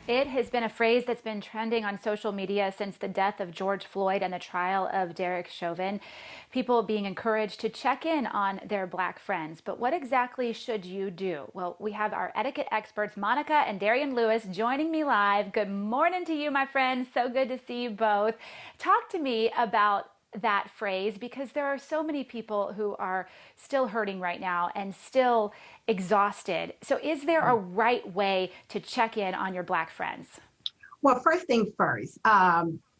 It has been a phrase that's been trending on social media since the death of George Floyd and the trial of Derek Chauvin. People being encouraged to check in on their Black friends. But what exactly should you do? Well, we have our etiquette experts, Monica and Darian Lewis, joining me live. Good morning to you, my friends. So good to see you both. Talk to me about that phrase, because there are so many people who are still hurting right now and still exhausted. So is there a right way to check in on your Black friends? Well, first thing first,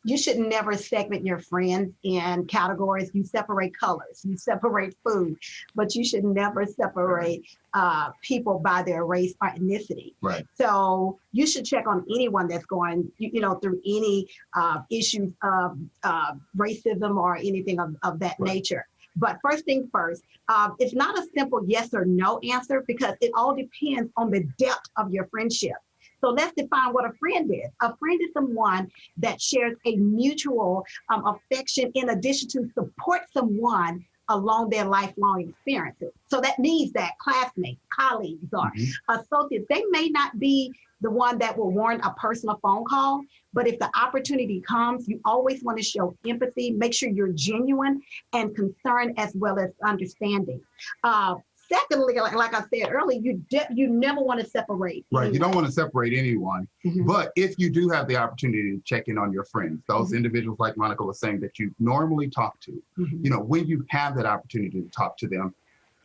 you should never segment your friends in categories. You separate colors, you separate food, but you should never separate people by their race or ethnicity. Right. So you should check on anyone that's going, through any issues of racism or anything of that nature. But first thing first, it's not a simple yes or no answer, because it all depends on the depth of your friendship. So let's define what a friend is. A friend is someone that shares a mutual affection in addition to support someone along their lifelong experiences. So that means that classmates, colleagues, or associates, they may not be the one that will warrant a personal phone call, but if the opportunity comes, you always want to show empathy, make sure you're genuine and concerned as well as understanding. Secondly, like I said earlier, you never want to separate. Right. Anyone. You don't want to separate anyone. But if you do have the opportunity to check in on your friends, those individuals, like Monica was saying, that you normally talk to, when you have that opportunity to talk to them,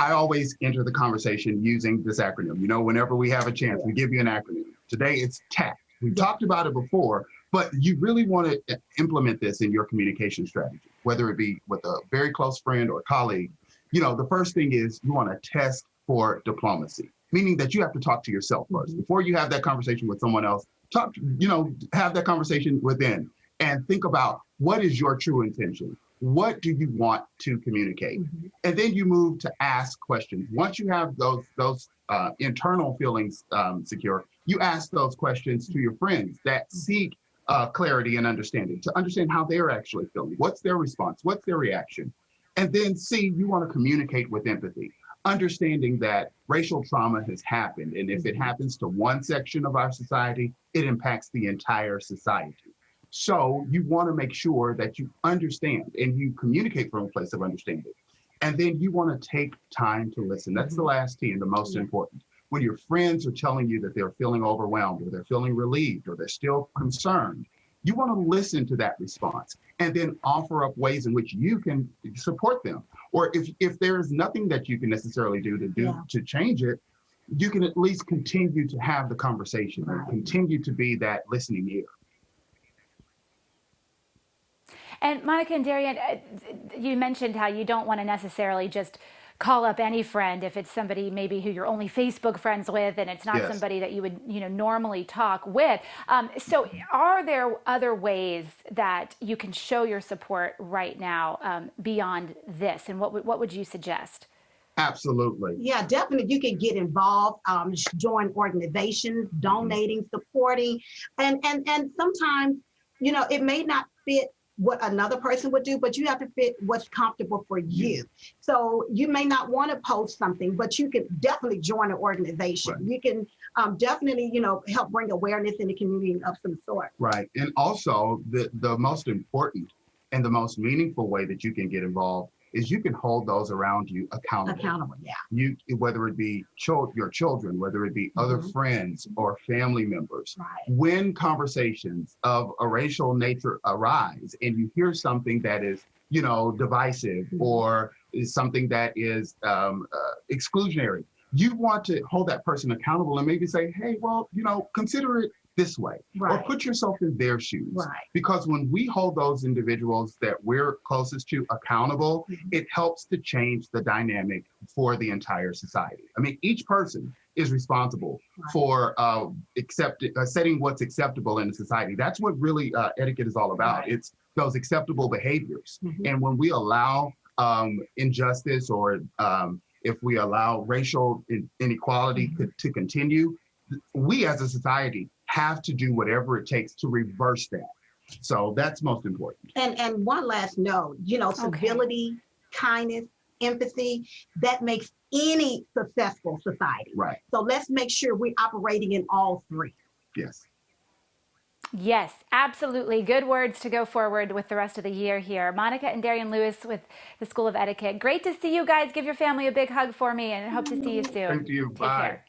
I always enter the conversation using this acronym. Whenever we have a chance, we give you an acronym. Today, it's TACT. We've talked about it before, but you really want to implement this in your communication strategy, whether it be with a very close friend or colleague. The first thing is you want to test for diplomacy, meaning that you have to talk to yourself first. Before you have that conversation with someone else, have that conversation within and think about, what is your true intention? What do you want to communicate? And then you move to ask questions. Once you have those internal feelings secure, you ask those questions to your friends that seek clarity and understanding, to understand how they're actually feeling. What's their response? What's their reaction? And then you want to communicate with empathy, understanding that racial trauma has happened. And if it happens to one section of our society, it impacts the entire society. So you want to make sure that you understand and you communicate from a place of understanding. And then you want to take time to listen. That's the last T and the most important. When your friends are telling you that they're feeling overwhelmed or they're feeling relieved or they're still concerned, you want to listen to that response and then offer up ways in which you can support them. Or if there is nothing that you can necessarily do to change it, you can at least continue to have the conversation and continue to be that listening ear. And Monica and Darian, you mentioned how you don't want to necessarily just call up any friend if it's somebody maybe who you're only Facebook friends with and it's not somebody that you would normally talk with. So are there other ways that you can show your support right now beyond this? And what would you suggest? Absolutely. Yeah, definitely. You can get involved, join organizations, donating, supporting, and sometimes, it may not fit what another person would do, but you have to fit what's comfortable for you. So you may not want to post something, but you can definitely join an organization. You can definitely, help bring awareness in the community of some sort. Right. And also the most important and the most meaningful way that you can get involved is you can hold those around you accountable. Yeah. Whether it be your children, whether it be other friends or family members. When conversations of a racial nature arise and you hear something that is, divisive or is something that is exclusionary, you want to hold that person accountable and maybe say, hey, well, consider it this way, or put yourself in their shoes. Because when we hold those individuals that we're closest to accountable, it helps to change the dynamic for the entire society. I mean, each person is responsible for setting what's acceptable in the society. That's what really etiquette is all about. It's those acceptable behaviors. And when we allow injustice or if we allow racial inequality to continue, we as a society have to do whatever it takes to reverse that. So that's most important. And one last note, civility, kindness, empathy, that makes any successful society. Right. So let's make sure we're operating in all three. Yes. Yes, absolutely. Good words to go forward with the rest of the year here. Monica and Darian Lewis with the School of Etiquette. Great to see you guys. Give your family a big hug for me and hope to see you soon. Thank you. Take Bye. care.